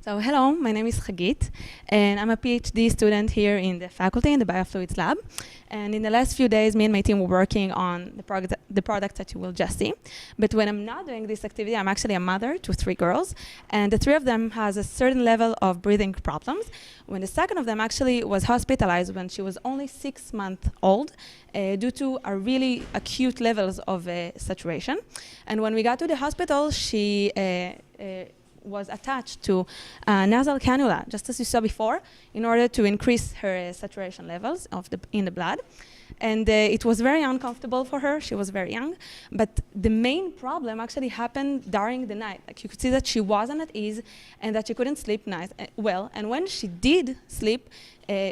So hello, my name is Hagit, and I'm a PhD student here in the faculty in the Biofluids lab. And in the last few days, me and my team were working on the product that you will just see. But when I'm not doing this activity, I'm actually a mother to 3 girls, and the 3 of them has a certain level of breathing problems. When the second of them actually was hospitalized when she was only 6 months old due to a really acute levels of saturation. And when we got to the hospital, she was attached to a nasal cannula, just as you saw before, in order to increase her saturation levels in the blood. And it was very uncomfortable for her. She was very young. But the main problem actually happened during the night. Like, you could see that she wasn't at ease and that she couldn't sleep well. And when she did sleep,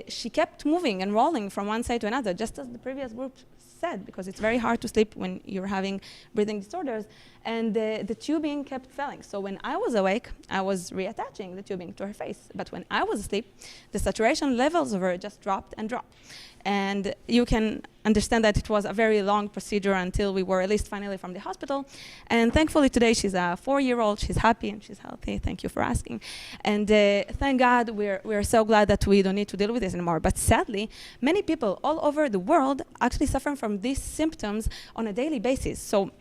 she kept moving and rolling from one side to another, just as the previous group said, because it's very hard to sleep when you're having breathing disorders. And the tubing kept failing. So when I was awake, I was reattaching the tubing to her face. But when I was asleep, the saturation levels of her just dropped and dropped. And you can understand that it was a very long procedure until we were released finally from the hospital. And thankfully today she's a 4-year-old. She's happy and she's healthy. Thank you for asking. And thank God we're so glad that we don't need to deal with this anymore. But sadly, many people all over the world actually suffer from these symptoms on a daily basis. So,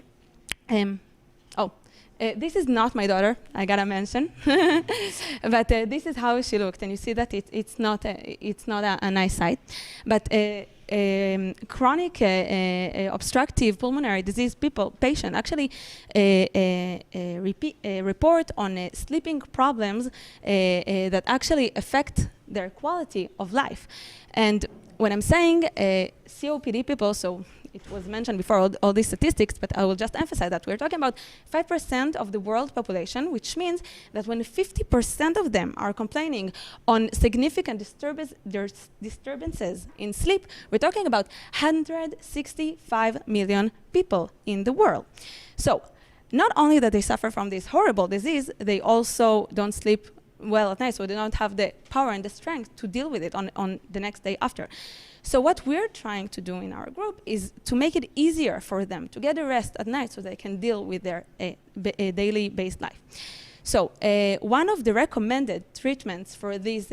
this is not my daughter, I gotta mention. But this is how she looked, and you see that it's not a nice sight. But chronic obstructive pulmonary disease patient actually report on sleeping problems that actually affect their quality of life. And when I'm saying COPD people, so it was mentioned before, all these statistics, but I will just emphasize that we're talking about 5% of the world population, which means that when 50% of them are complaining on significant disturbances in sleep, we're talking about 165 million people in the world. So not only that they suffer from this horrible disease, they also don't sleep well at night, so they don't have the power and the strength to deal with it on the next day after. So what we're trying to do in our group is to make it easier for them to get a rest at night so they can deal with their daily based life. So one of the recommended treatments for these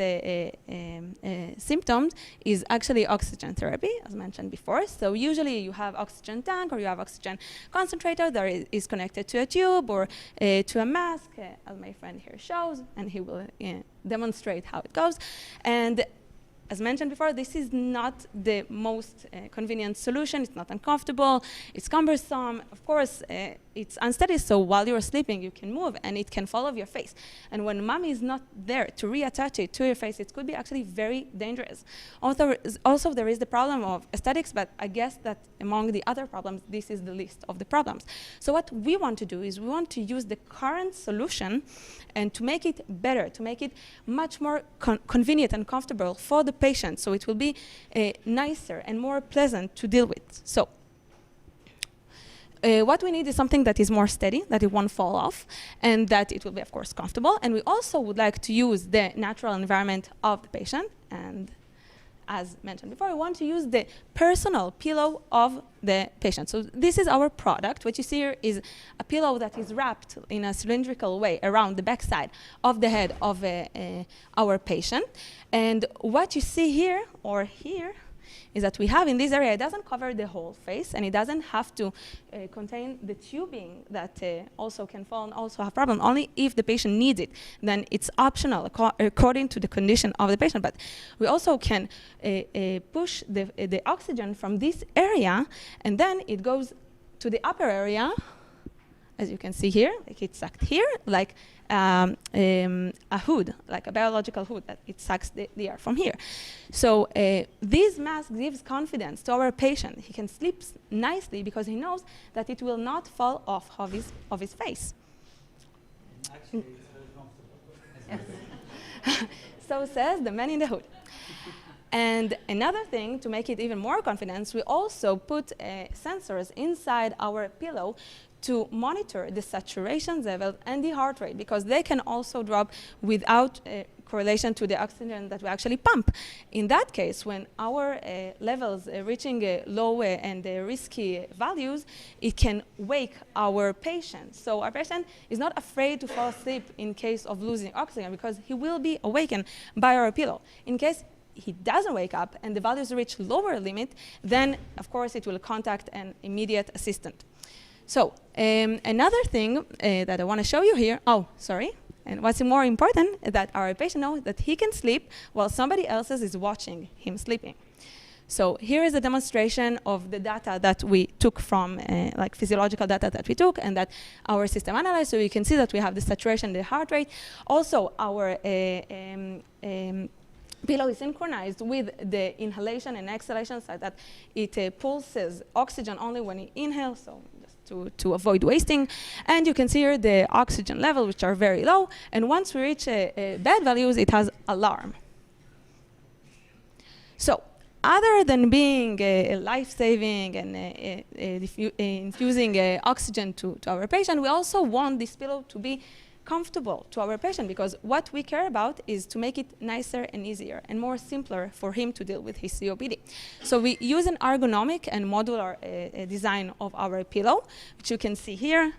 symptoms is actually oxygen therapy, as mentioned before. So usually you have oxygen tank or you have oxygen concentrator that is connected to a tube or to a mask, as my friend here shows, and he will demonstrate how it goes. And as mentioned before, this is not the most convenient solution. It's not uncomfortable. It's cumbersome. Of course, it's unsteady, so while you're sleeping, you can move, and it can fall off your face. And when mommy is not there to reattach it to your face, it could be actually very dangerous. Also, there is the problem of aesthetics, but I guess that among the other problems, this is the least of the problems. So what we want to do is we want to use the current solution and to make it better, to make it much more convenient and comfortable for the patient, so it will be nicer and more pleasant to deal with. So what we need is something that is more steady, that it won't fall off, and that it will be, of course, comfortable. And we also would like to use the natural environment of the patient. And as mentioned before, we want to use the personal pillow of the patient. So this is our product. What you see here is a pillow that is wrapped in a cylindrical way around the backside of the head of our patient. And what you see here or here is that we have in this area, it doesn't cover the whole face, and it doesn't have to contain the tubing that also can fall and also have problem. Only if the patient needs it, then it's optional according to the condition of the patient. But we also can push the oxygen from this area, and then it goes to the upper area, as you can see here, like it's sucked here, like a hood, like a biological hood, that it sucks the air from here. So this mask gives confidence to our patient. He can sleep nicely because he knows that it will not fall off of his face. Actually, it's very comfortable. Yes. So says the man in the hood. And another thing, to make it even more confident, we also put sensors inside our pillow to monitor the saturation level and the heart rate, because they can also drop without correlation to the oxygen that we actually pump. In that case, when our levels reaching low and risky values, it can wake our patient. So our patient is not afraid to fall asleep in case of losing oxygen, because he will be awakened by our pillow. In case he doesn't wake up and the values reach lower limit, then of course it will contact an immediate assistant. So another thing that I want to show you here, and what's more important is that our patient knows that he can sleep while somebody else is watching him sleeping. So here is a demonstration of the data that we took from, like physiological data that we took and that our system analyzed. So you can see that we have the saturation, the heart rate. Also, our pillow is synchronized with the inhalation and exhalation, so that it pulses oxygen only when you inhale. So to avoid wasting. And you can see here the oxygen level, which are very low. And once we reach bad values, it has alarm. So other than being life-saving and infusing oxygen to our patient, we also want this pillow to be comfortable to our patient, because what we care about is to make it nicer and easier and more simpler for him to deal with his COPD. So we use an ergonomic and modular design of our pillow, which you can see here.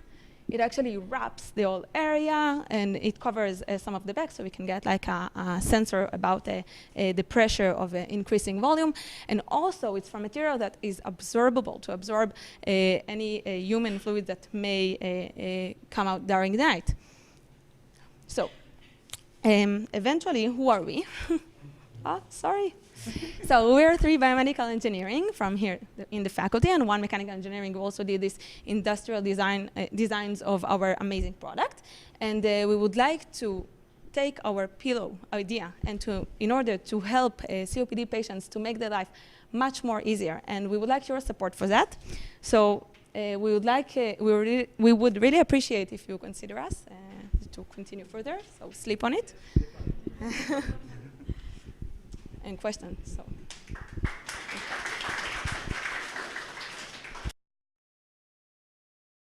It actually wraps the whole area and it covers some of the back, so we can get like a sensor about the pressure of increasing volume. And also it's from material that is absorbable to absorb any human fluid that may come out during the night. So, eventually, who are we? So we're 3 biomedical engineering from here in the faculty, and 1 mechanical engineering who also did this industrial designs of our amazing product. And we would like to take our pillow idea and in order to help COPD patients to make their life much more easier. And we would like your support for that. So we would really appreciate if you consider us to continue further, so sleep on it. And questions. So.